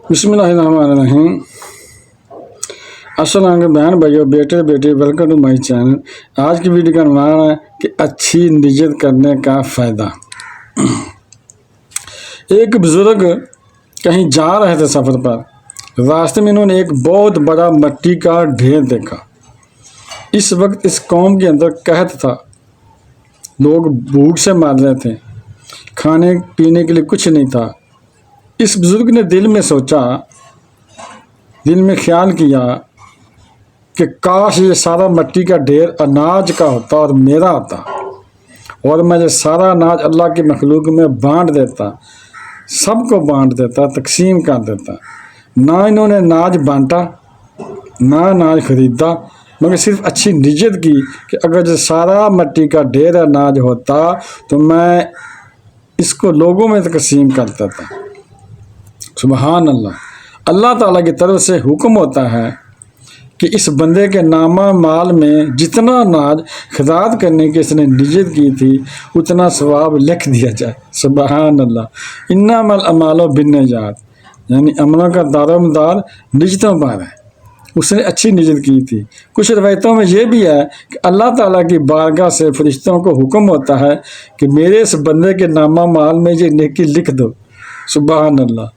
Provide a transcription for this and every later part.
बिस्मिल्लाहिर्रहमानिर्रहीम। अस्सलाम वालेकुम बहन भाइयों, बेटे बेटी, वेलकम टू माय चैनल। आज की वीडियो का अनुमान है कि अच्छी नियत करने का फ़ायदा। एक बुज़ुर्ग कहीं जा रहे थे सफ़र पर, रास्ते में इन्होंने एक बहुत बड़ा मिट्टी का ढेर देखा। इस वक्त इस कौम के अंदर कहत था, लोग भूख से मार रहे थे, खाने पीने के लिए कुछ नहीं था। इस बुज़ुर्ग ने दिल में सोचा, दिल में ख्याल किया कि काश ये सारा मिट्टी का ढेर अनाज का होता और मेरा होता, और मैं ये सारा अनाज अल्लाह की मखलूक में बांट देता, सबको बांट देता, तकसीम कर देता। ना इन्होंने अनाज बांटा, ना अनाज ख़रीदा, मगर सिर्फ अच्छी नियत की कि अगर ये सारा मिट्टी का ढेर अनाज होता तो मैं इसको लोगों में तकसीम कर देता। सुबहान अल्लाह। अल्लाह ताला की तरफ से हुक्म होता है कि इस बंदे के नामा माल में जितना अनाज खिरात करने की इसने नियत की थी उतना सवाब लिख दिया जाए। सुबहान अल्लाह। इन्नमल अमालो बिन्नियात, यानी अमलों का दारोमदार नियतों पर है। उसने अच्छी नियत की थी। कुछ रवायतों में ये भी है कि अल्लाह ताला की बारगाह से फरिश्तों को हुक्म होता है कि मेरे इस बंदे के नामा माल में ये नेकी लिख दो। सुबहान अल्लाह।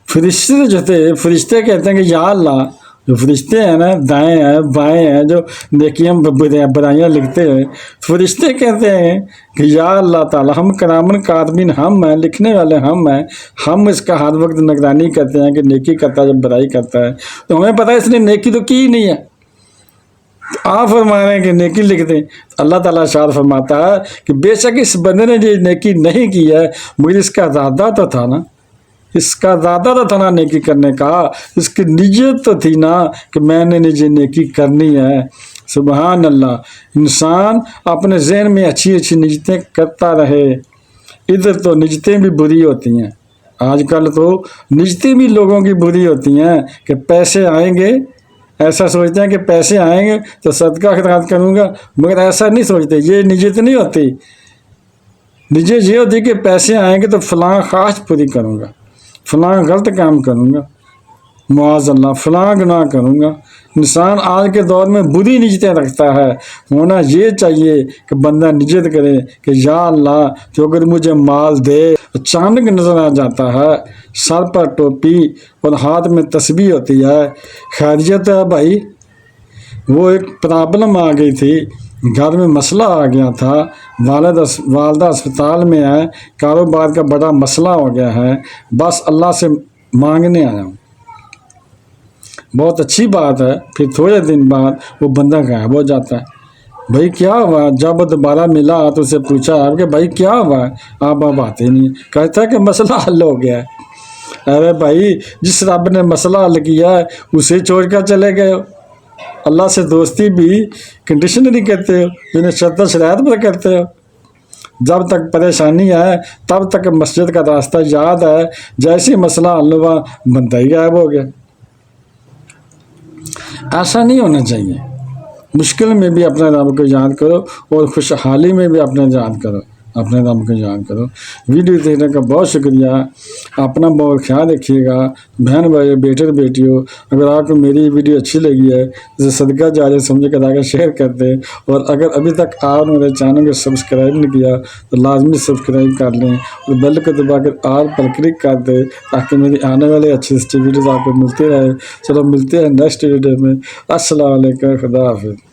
फरिश्ते कहते हैं कि या अल्लाह, जो फरिश्ते हैं ना, दाएं हैं बाएं हैं, जो नेकियां बुराइयां लिखते हैं, फरिश्ते कहते हैं कि या अल्लाह ताला, हम करामन कातबीन हम हैं, लिखने वाले हम हैं, हम इसका हर वक्त निगरानी करते हैं कि नेकी करता है जब बुराई करता है। तो हमें पता है इसने नेकी तो की ही नहीं है, तो आप फरमा रहे हैं कि नेकी लिख दें। अल्लाह ताला इरशाद फरमाता है कि बेशक इस बंदे ने जो नेकी नहीं की है, मगर इसका इरादा तो था ना, इसका ज़्यादा तो था ना नेकी करने का, इसकी नियत तो थी ना कि मैंने निजी नेकी करनी है। सुबहान अल्लाह। इंसान अपने जहन में अच्छी अच्छी नियतें करता रहे। इधर तो नियतें भी बुरी होती हैं, आजकल तो नियतें भी लोगों की बुरी होती हैं कि पैसे आएंगे, ऐसा सोचते हैं कि पैसे आएंगे तो सदका खैरात करूँगा, मगर ऐसा नहीं सोचते। ये नियत नहीं होती। नियत ये होती कि पैसे आएंगे तो फ़लाँ ख्वाहिश पूरी करूँगा, फ़लाँ गलत काम करूँगा, मुआज़ल्लाह फ़लाँ गुनाह करूँगा। इंसान आज के दौर में बुरी नियतें रखता है। होना ये चाहिए कि बंदा नियत करे कि या अल्लाह, तो अगर मुझे माल दे, अचानक नज़र आ जाता है, सर पर टोपी और हाथ में तस्बीह होती है, खैरियत है भाई। वो एक प्रॉब्लम आ गई थी, घर में मसला आ गया था, वालदा अस्पताल में है, कारोबार का बड़ा मसला हो गया है, बस अल्लाह से मांगने आया हूँ। बहुत अच्छी बात है। फिर थोड़े दिन बाद वो बंदा गायब हो जाता है। भाई क्या हुआ? जब वो दोबारा मिला तो उसे पूछा कि भाई क्या हुआ? आप आते नहीं। कहता है कि मसला हल हो गया है। अरे भाई, जिस रब ने मसला हल किया है उसे छोड़ कर चले गए हो। अल्लाह से दोस्ती भी कंडीशनरी करते हो, जिन्हें शर्त शरायत पर करते हो। जब तक परेशानी है तब तक मस्जिद का रास्ता याद है, जैसे मसला हल हुआ बंदा ही गायब हो गया। ऐसा नहीं होना चाहिए। मुश्किल में भी अपने रब को याद करो और खुशहाली में भी अपने याद करो, अपने रब को याद करो। वीडियो देखने का बहुत शुक्रिया। अपना बहुत ख्याल रखिएगा। बहन भाई, बेटे बेटियों, अगर आपको मेरी वीडियो अच्छी लगी है तो सदका जारिया समझ कर आकर शेयर कर दें, और अगर अभी तक आप मेरे चैनल को सब्सक्राइब नहीं किया तो लाजमी सब्सक्राइब कर लें और बेल को दबाकर आल पर क्लिक कर दें, ताकि मेरी आने वाले अच्छी अच्छी वीडियोज़ आपको मिलती रहे। चलो मिलते हैं नेक्स्ट वीडियो में। अस्सलाम वालेकुम, खुदा हाफिज़।